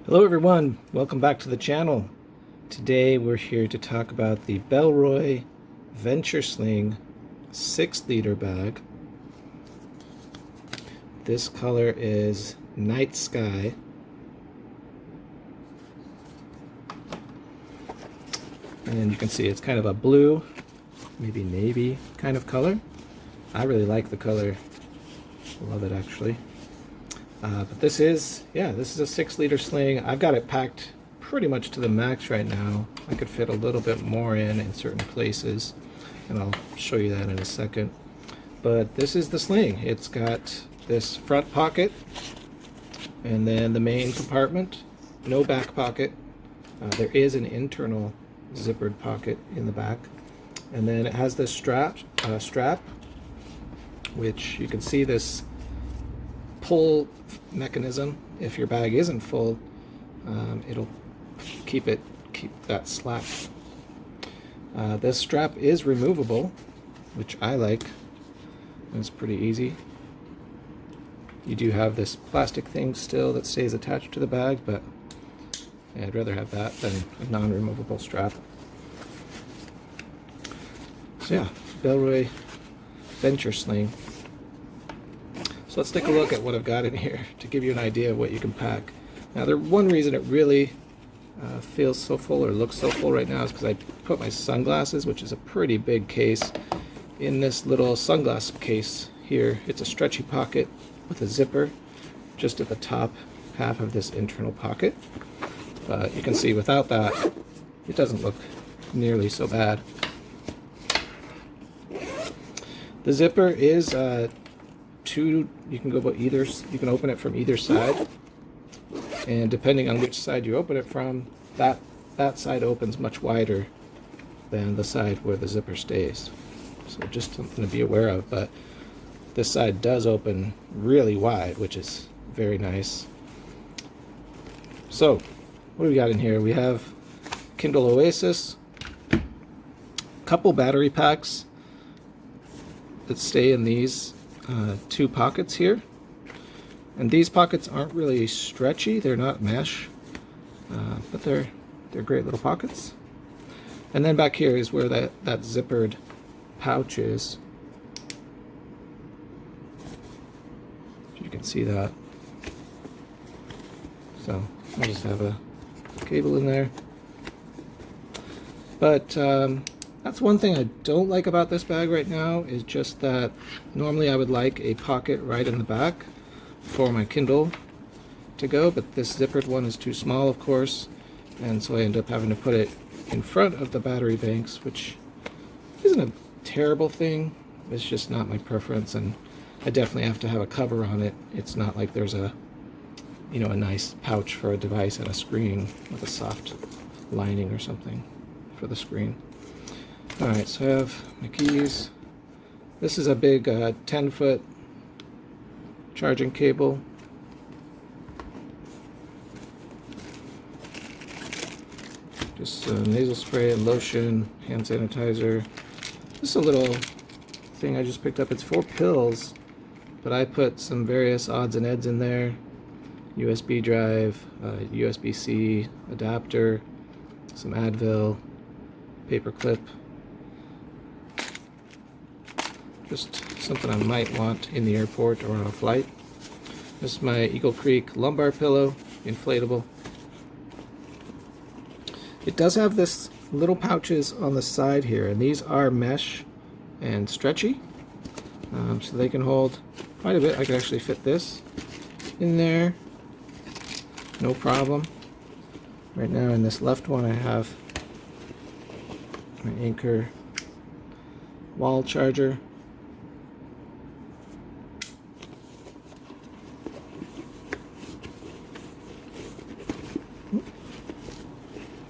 Hello everyone, welcome back to the channel. Today we're here to talk about the Bellroy Venture Sling 6-liter bag. This color is Night Sky. And you can see it's kind of a blue, maybe navy kind of color. I really like the color. I love it actually. But this is a 6-liter sling. I've got it packed pretty much to the max right now. I could fit a little bit more in certain places, and I'll show you that in a second. But this is the sling. It's got this front pocket, and then the main compartment, no back pocket. There is an internal zippered pocket in the back, and then it has this strap, which you can see this pull mechanism. If your bag isn't full, it'll keep that slack. This strap is removable, which I like. It's pretty easy. You do have this plastic thing still that stays attached to the bag, but yeah, I'd rather have that than a non-removable strap. So yeah, Bellroy Venture Sling. So let's take a look at what I've got in here to give you an idea of what you can pack. Now, one reason it really feels so full or looks so full right now is because I put my sunglasses, which is a pretty big case, in this little sunglass case here. It's a stretchy pocket with a zipper just at the top half of this internal pocket. But you can see without that, it doesn't look nearly so bad. The zipper is you can go about either. You can open it from either side, and depending on which side you open it from, that side opens much wider than the side where the zipper stays. So just something to be aware of. But this side does open really wide, which is very nice. So what do we got in here? We have Kindle Oasis, a couple battery packs that stay in these two pockets here, and these pockets aren't really stretchy. They're not mesh, but they're great little pockets. And then back here is where that zippered pouch is. You can see that. So I just have a cable in there. But that's one thing I don't like about this bag right now, is just that normally I would like a pocket right in the back for my Kindle to go, but this zippered one is too small, of course, and so I end up having to put it in front of the battery banks, which isn't a terrible thing. It's just not my preference, and I definitely have to have a cover on it. It's not like there's a nice pouch for a device and a screen with a soft lining or something for the screen. Alright, so I have my keys. This is a big 10-foot charging cable. Just nasal spray, lotion, hand sanitizer. This is a little thing I just picked up. It's 4 pills, but I put some various odds and ends in there. USB drive, USB-C adapter, some Advil, paper clip. Just something I might want in the airport or on a flight. This is my Eagle Creek lumbar pillow, inflatable. It does have this little pouches on the side here, and these are mesh and stretchy, so they can hold quite a bit. I could actually fit this in there, no problem. Right now in this left one I have my Anchor wall charger.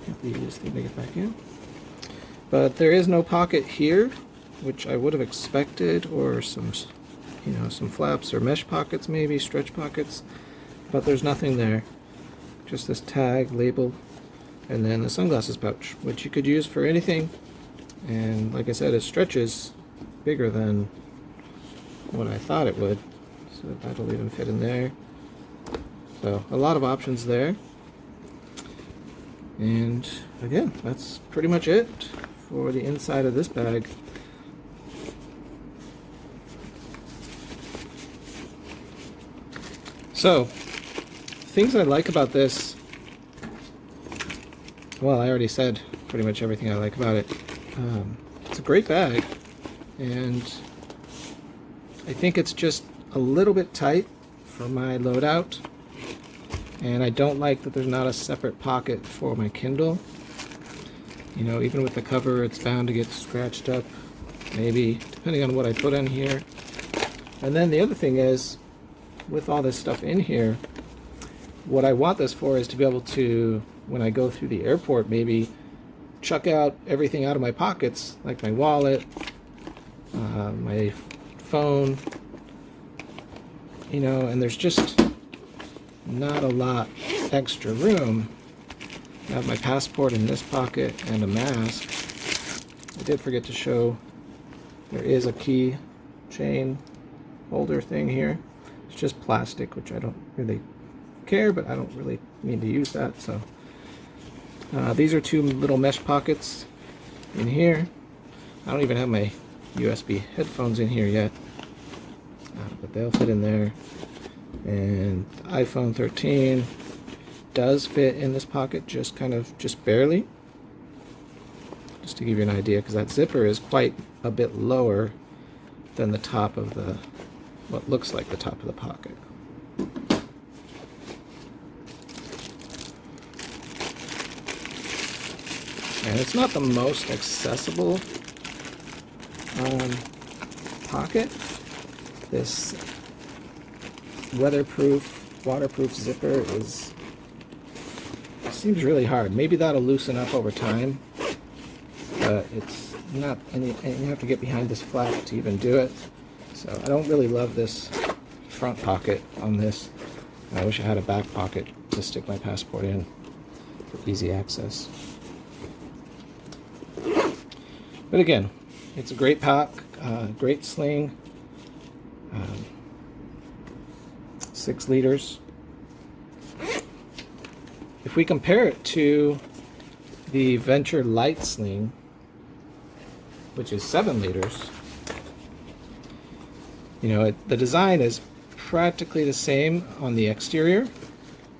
Have to use this thing to get back in. But there is no pocket here, which I would have expected, or some flaps or mesh pockets, maybe stretch pockets, but there's nothing there. Just this tag label, and then the sunglasses pouch, which you could use for anything. And like I said, it stretches bigger than what I thought it would, so that'll even fit in there. So a lot of options there. And again, that's pretty much it for the inside of this bag. So, things I like about this, well, I already said pretty much everything I like about it. It's a great bag, and I think it's just a little bit tight for my loadout, and I don't like that there's not a separate pocket for my Kindle. You know, even with the cover, it's bound to get scratched up, maybe, depending on what I put in here. And then the other thing is, with all this stuff in here, what I want this for is to be able to, when I go through the airport, maybe chuck out everything out of my pockets, like my wallet, my phone, you know, and there's just not a lot extra room. I have my passport in this pocket and a mask. I did forget to show there is a key chain holder thing here. It's just plastic, which I don't really care, but I don't really need to use that. So these are two little mesh pockets in here. I don't even have my USB headphones in here yet, but they'll fit in there. And the iPhone 13 does fit in this pocket, just barely, just to give you an idea, because that zipper is quite a bit lower than the top of the, what looks like the top of the pocket. And it's not the most accessible pocket. This weatherproof, waterproof zipper seems really hard. Maybe that'll loosen up over time, but it's not, and you have to get behind this flap to even do it. So I don't really love this front pocket on this. I wish I had a back pocket to stick my passport in for easy access. But again, it's a great pack, great sling, 6 liters. If we compare it to the Venture Lite sling, which is 7 liters, you know, the design is practically the same on the exterior.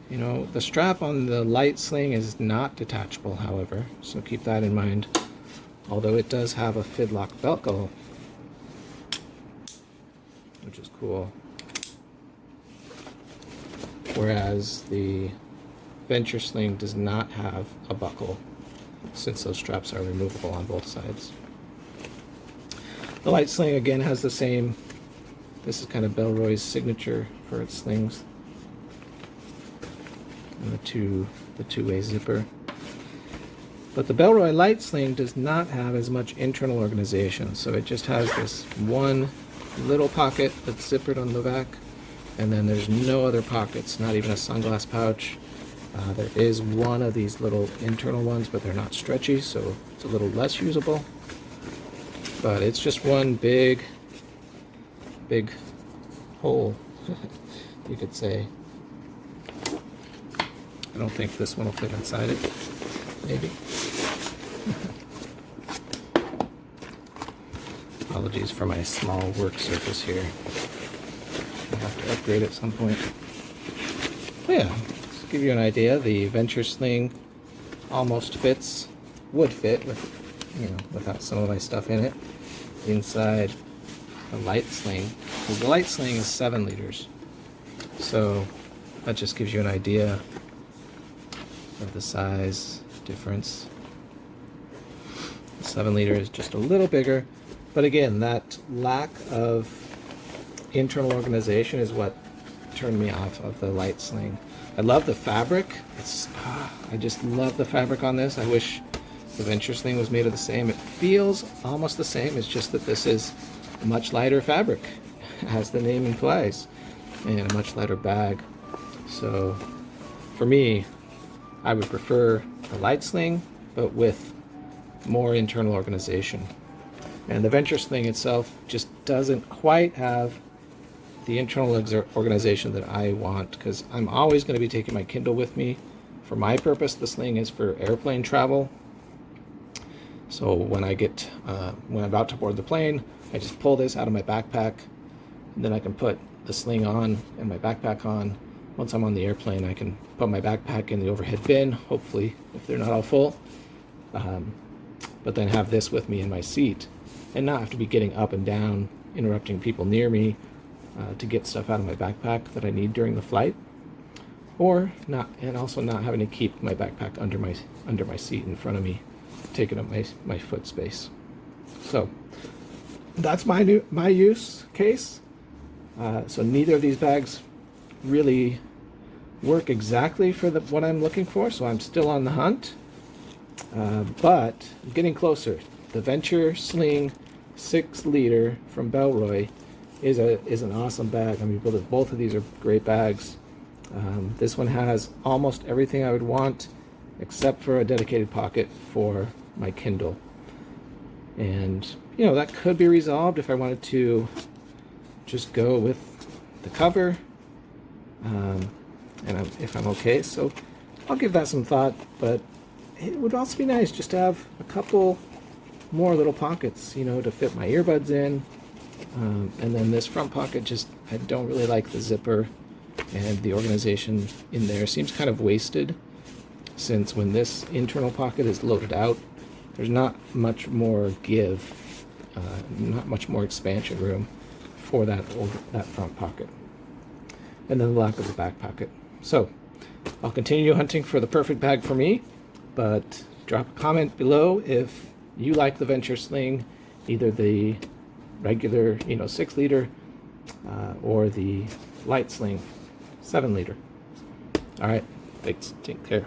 You know, the strap on the Lite sling is not detachable, however, so keep that in mind. Although it does have a fidlock buckle, which is cool. Whereas the Venture sling does not have a buckle, since those straps are removable on both sides. The Lite sling again has the same, this is kind of Bellroy's signature for its slings. And the two-way zipper. But the Bellroy Lite sling does not have as much internal organization, so it just has this one little pocket that's zippered on the back, and then there's no other pockets, not even a sunglass pouch. There is one of these little internal ones, but they're not stretchy, so it's a little less usable. But it's just one big hole, you could say. I don't think this one will fit inside it. Maybe. Apologies for my small work surface here. I'll have to upgrade at some point. But yeah, to give you an idea, the Venture sling almost fits, would fit with, you know, without some of my stuff in it, inside the Lite sling. Because the Lite sling is 7 liters. So that just gives you an idea of the size difference. 7 liter is just a little bigger, but again, that lack of internal organization is what turned me off of the Lite sling. I love the fabric. I just love the fabric on this. I wish the Venture sling was made of the same. It feels almost the same. It's just that this is much lighter fabric, as the name implies, and a much lighter bag. So for me, I would prefer the Lite sling, but with more internal organization. And the Venture sling itself just doesn't quite have the internal organization that I want, because I'm always going to be taking my Kindle with me For my purpose, the sling is for airplane travel. So when when I'm about to board the plane, I just pull this out of my backpack, and then I can put the sling on and my backpack on. Once I'm on the airplane, I can put my backpack in the overhead bin, hopefully, if they're not all full, but then have this with me in my seat and not have to be getting up and down, interrupting people near me to get stuff out of my backpack that I need during the flight, or not, and also not having to keep my backpack under my seat in front of me, taking up my foot space. So that's my use case. So neither of these bags really work exactly for what I'm looking for, so I'm still on the hunt. But I'm getting closer. The Venture Sling 6-liter from Bellroy is an awesome bag. I mean, both of these are great bags. This one has almost everything I would want, except for a dedicated pocket for my Kindle. And you know, that could be resolved if I wanted to just go with the cover, if I'm okay. So I'll give that some thought, but it would also be nice just to have a couple more little pockets, you know, to fit my earbuds in. And then this front pocket, I don't really like the zipper, and the organization in there seems kind of wasted, since when this internal pocket is loaded out, there's not much more give, not much more expansion room for that front pocket. And then the lack of the back pocket. So I'll continue hunting for the perfect bag for me, but drop a comment below if you like the Venture Sling, either the regular, 6-liter, or the Lite Sling 7-liter. All right, thanks. Take care.